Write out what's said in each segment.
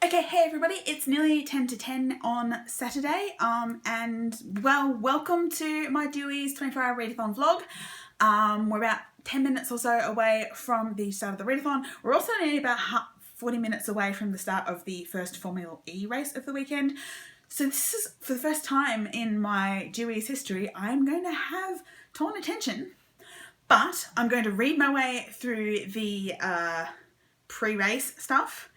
Okay, hey everybody, it's nearly 10 to 10 on Saturday, and well, welcome to my Dewey's 24-hour readathon vlog. We're about 10 minutes or so away from the start of the readathon. We're also nearly about 40 minutes away from the start of the first Formula E race of the weekend. So this is, for the first time in my Dewey's history, I'm going to have torn attention, but I'm going to read my way through the pre-race stuff.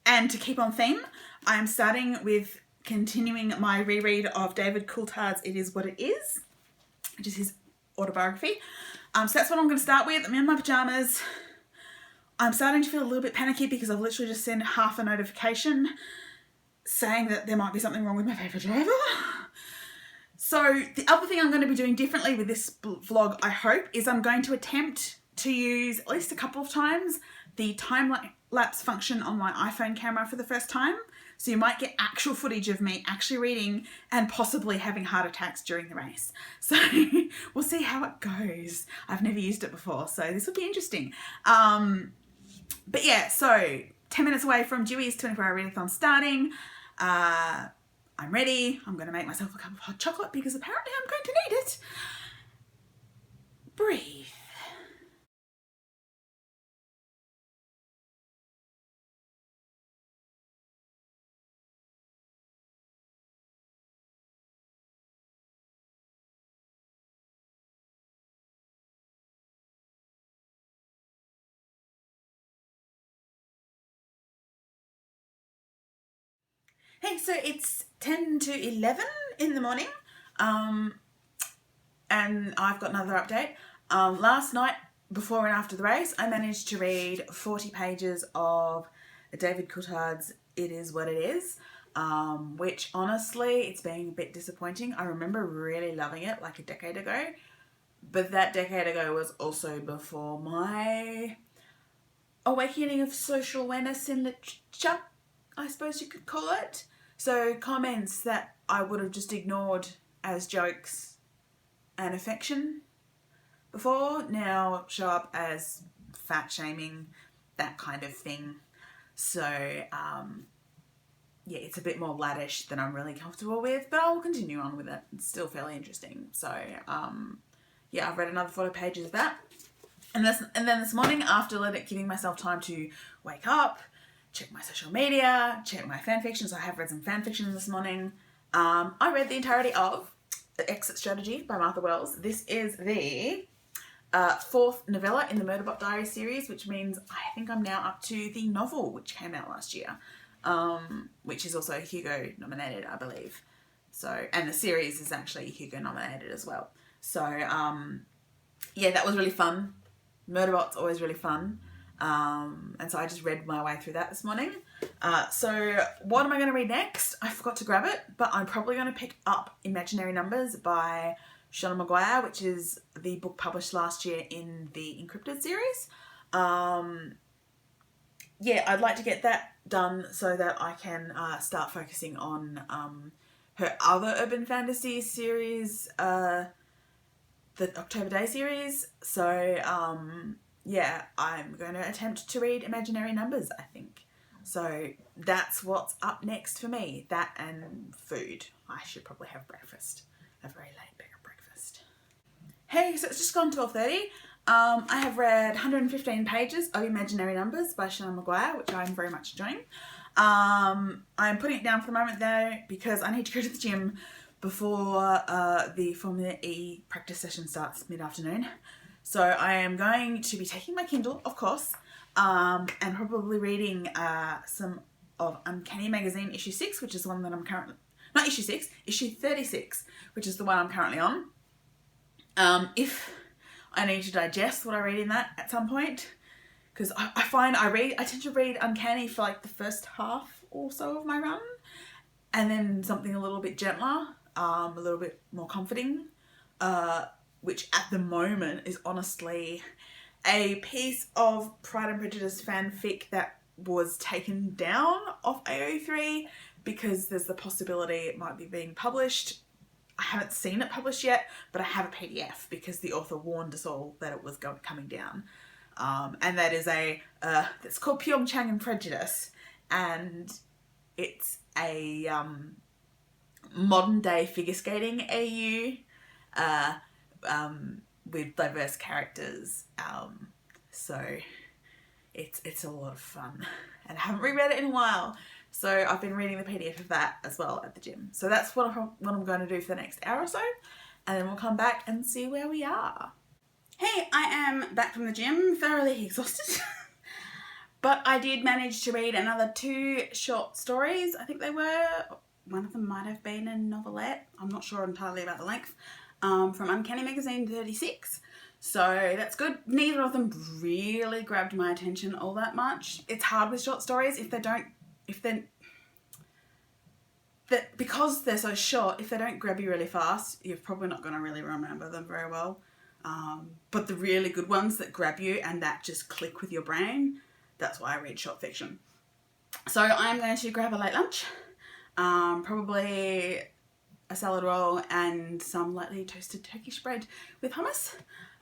And to keep on theme, I'm starting with continuing my reread of David Coulthard's It Is What It Is, which is his autobiography. So that's what I'm going to start with. I'm in my pajamas. I'm starting to feel a little bit panicky because I've literally just sent half a notification saying that there might be something wrong with my favourite driver. So the other thing I'm going to be doing differently with this vlog, I hope, is I'm going to attempt to use at least a couple of times the time-lapse function on my iPhone camera for the first time. So you might get actual footage of me actually reading and possibly having heart attacks during the race. So we'll see how it goes. I've never used it before, so this will be interesting. But yeah, so 10 minutes away from Dewey's 24-hour readathon starting. I'm ready. I'm going to make myself a cup of hot chocolate because apparently I'm going to need it. Breathe. Hey, so it's 10 to 11 in the morning, and I've got another update. Last night, before and after the race, I managed to read 40 pages of David Coulthard's It Is What It Is, which honestly, it's been a bit disappointing. I remember really loving it like a decade ago, but that decade ago was also before my awakening of social awareness in literature, I suppose you could call it. So comments that I would have just ignored as jokes and affection before now show up as fat shaming, that kind of thing. So yeah, it's a bit more laddish than I'm really comfortable with, but I'll continue on with it. It's still fairly interesting. So yeah, I've read another 40 pages of that. And then this morning, after giving myself time to wake up, check my social media, check my fan fiction. So I have read some fan fiction this morning. I read the entirety of The Exit Strategy by Martha Wells. This is the fourth novella in the Murderbot Diary series, which means I think I'm now up to the novel, which came out last year, which is also Hugo nominated, I believe. So, and the series is actually Hugo nominated as well. So yeah, that was really fun. Murderbot's always really fun. And so I just read my way through that this morning. So what am I going to read next? I forgot to grab it, but I'm probably going to pick up Imaginary Numbers by Shauna Maguire, which is the book published last year in the Encrypted series. Yeah, I'd like to get that done so that I can start focusing on her other urban fantasy series, the October Day series. So yeah, I'm going to attempt to read Imaginary Numbers, I think. So that's what's up next for me. That and food. I should probably have breakfast. A very late breakfast. Hey, so it's just gone 12:30. I have read 115 pages of Imaginary Numbers by Shauna Maguire, which I'm very much enjoying. I'm putting it down for the moment though because I need to go to the gym before the Formula E practice session starts mid-afternoon. So I am going to be taking my Kindle, of course, and probably reading some of Uncanny Magazine issue 6, which is the one that I'm currently... Not issue 6, issue 36, which is the one I'm currently on. If I need to digest what I read in that at some point, because I find I tend to read Uncanny for like the first half or so of my run, and then something a little bit gentler, a little bit more comforting, which at the moment is honestly a piece of Pride and Prejudice fanfic that was taken down off AO3 because there's the possibility it might be being published. I haven't seen it published yet, but I have a PDF because the author warned us all that it was coming down. and that is it's called Pyeongchang and Prejudice, and it's a modern day figure skating AU with diverse characters. So it's a lot of fun, and I haven't reread it in a while. So I've been reading the PDF of that as well at the gym. So that's what I'm going to do for the next hour or so, and then we'll come back and see where we are. Hey, I am back from the gym, thoroughly exhausted. But I did manage to read another 2 short stories. I think they were, one of them might have been a novelette. I'm not sure entirely about the length. From Uncanny Magazine 36. So that's good. Neither of them really grabbed my attention all that much. It's hard with short stories because they're so short, if they don't grab you really fast, you're probably not going to really remember them very well. But the really good ones that grab you and that just click with your brain, that's why I read short fiction. So I'm going to grab a late lunch, probably a salad roll and some lightly toasted Turkish bread with hummus,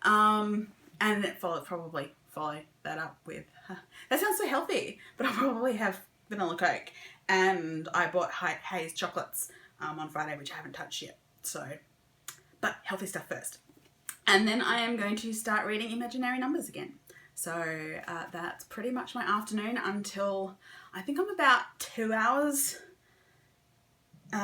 and then probably follow that up with, that sounds so healthy, but I'll probably have vanilla Coke, and I bought Haze chocolates on Friday, which I haven't touched yet, so, but healthy stuff first. And then I am going to start reading imaginary numbers again. So that's pretty much my afternoon until I think I'm about 2 hours, an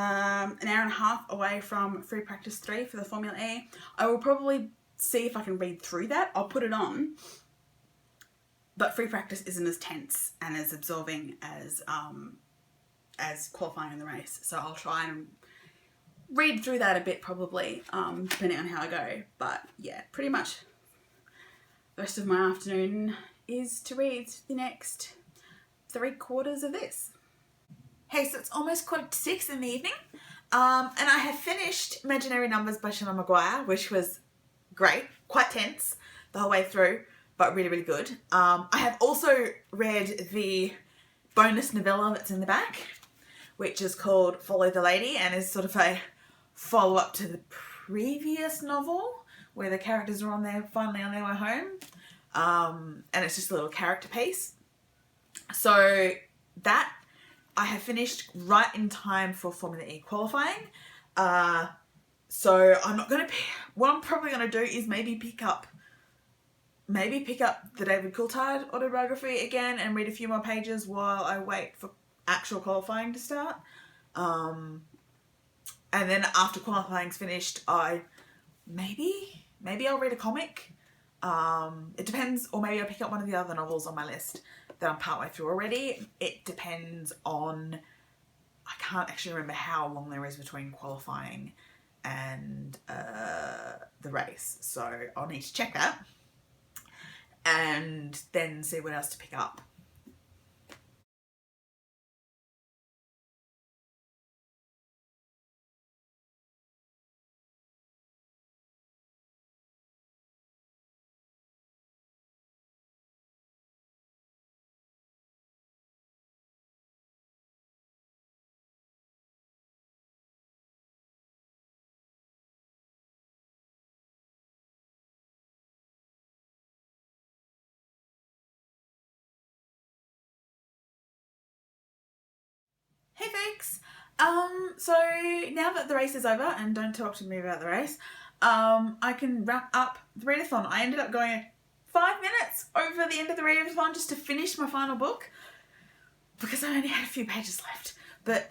hour and a half away from Free Practice 3 for the Formula E. I will probably see if I can read through that. I'll put it on. But Free Practice isn't as tense and as absorbing as qualifying in the race. So I'll try and read through that a bit probably, depending on how I go. But yeah, pretty much the rest of my afternoon is to read the next 3/4 of this. Hey, so it's almost 5:45 in the evening, and I have finished Imaginary Numbers by Seanan McGuire, which was great, quite tense the whole way through, but really, really good. I have also read the bonus novella that's in the back, which is called Follow the Lady, and is sort of a follow-up to the previous novel, where the characters are finally on their way home, and it's just a little character piece. So that I have finished right in time for Formula E qualifying. So I'm not going to, what I'm probably going to do is maybe pick up the David Coulthard autobiography again and read a few more pages while I wait for actual qualifying to start. And then after qualifying's finished, maybe I'll read a comic. It depends, or maybe I'll pick up one of the other novels on my list that I'm partway through already. It depends on, I can't actually remember how long there is between qualifying and the race. So I'll need to check that and then see what else to pick up. Hey folks, so now that the race is over, and don't talk to me about the race, I can wrap up the Readathon. I ended up going 5 minutes over the end of the Readathon just to finish my final book, because I only had a few pages left. But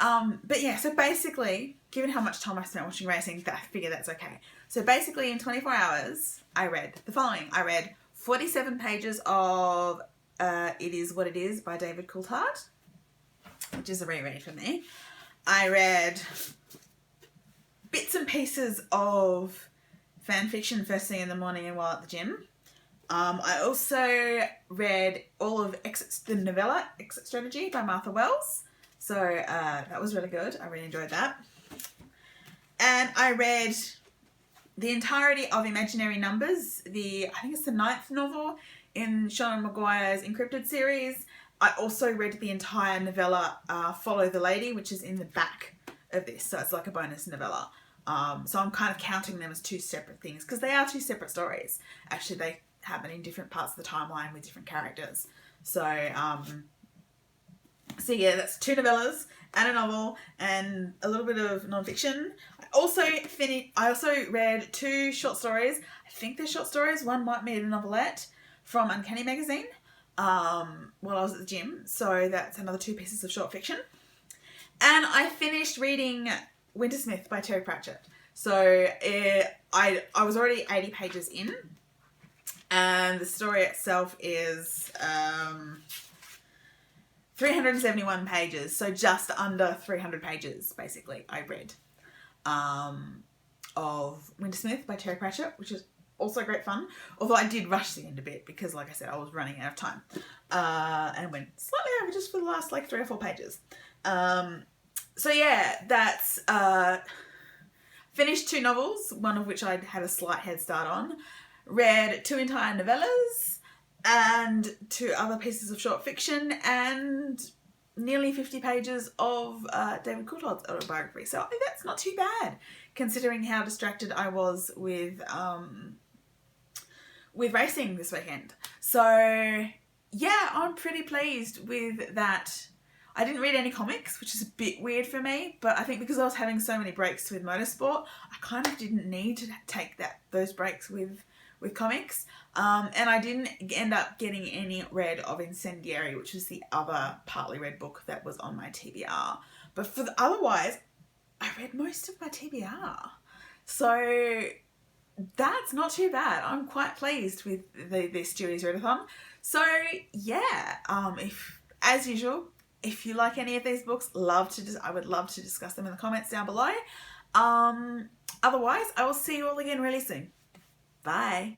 yeah, so basically, given how much time I spent watching racing, I figure that's okay. So basically in 24 hours, I read the following. I read 47 pages of It Is What It Is by David Coulthard, which is a reread for me. I read bits and pieces of fan fiction first thing in the morning and while at the gym. I also read all of the novella Exit Strategy by Martha Wells. So that was really good. I really enjoyed that. And I read the entirety of Imaginary Numbers, I think it's the 9th novel in Seanan McGuire's Encrypted series. I also read the entire novella Follow the Lady, which is in the back of this. So it's like a bonus novella. So I'm kind of counting them as 2 separate things, because they are 2 separate stories. Actually, they happen in different parts of the timeline with different characters. So yeah, that's 2 novellas and a novel and a little bit of non-fiction. I also read 2 short stories. I think they're short stories. One might be a novelette from Uncanny Magazine while I was at the gym. So that's another 2 pieces of short fiction. And I finished reading Wintersmith by Terry Pratchett. So I was already 80 pages in, and the story itself is 371 pages, so just under 300 pages, basically, I read, of Wintersmith by Terry Pratchett, which is also great fun, although I did rush the end a bit because, like I said, I was running out of time, and went slightly over just for the last, 3 or 4 pages. So yeah, that's, finished 2 novels, one of which I'd had a slight head start on, read 2 entire novellas, and 2 other pieces of short fiction, and nearly 50 pages of David Coulthard's autobiography. So I think that's not too bad, considering how distracted I was with racing this weekend. So yeah, I'm pretty pleased with that. I didn't read any comics, which is a bit weird for me, but I think because I was having so many breaks with motorsport, I kind of didn't need to take those breaks with comics. And I didn't end up getting any read of Incendiary, which was the other partly read book that was on my TBR. But otherwise, I read most of my TBR. So that's not too bad. I'm quite pleased with this Dewey's Readathon. So yeah, as usual, if you like any of these books, I would love to discuss them in the comments down below. Otherwise, I will see you all again really soon. Bye.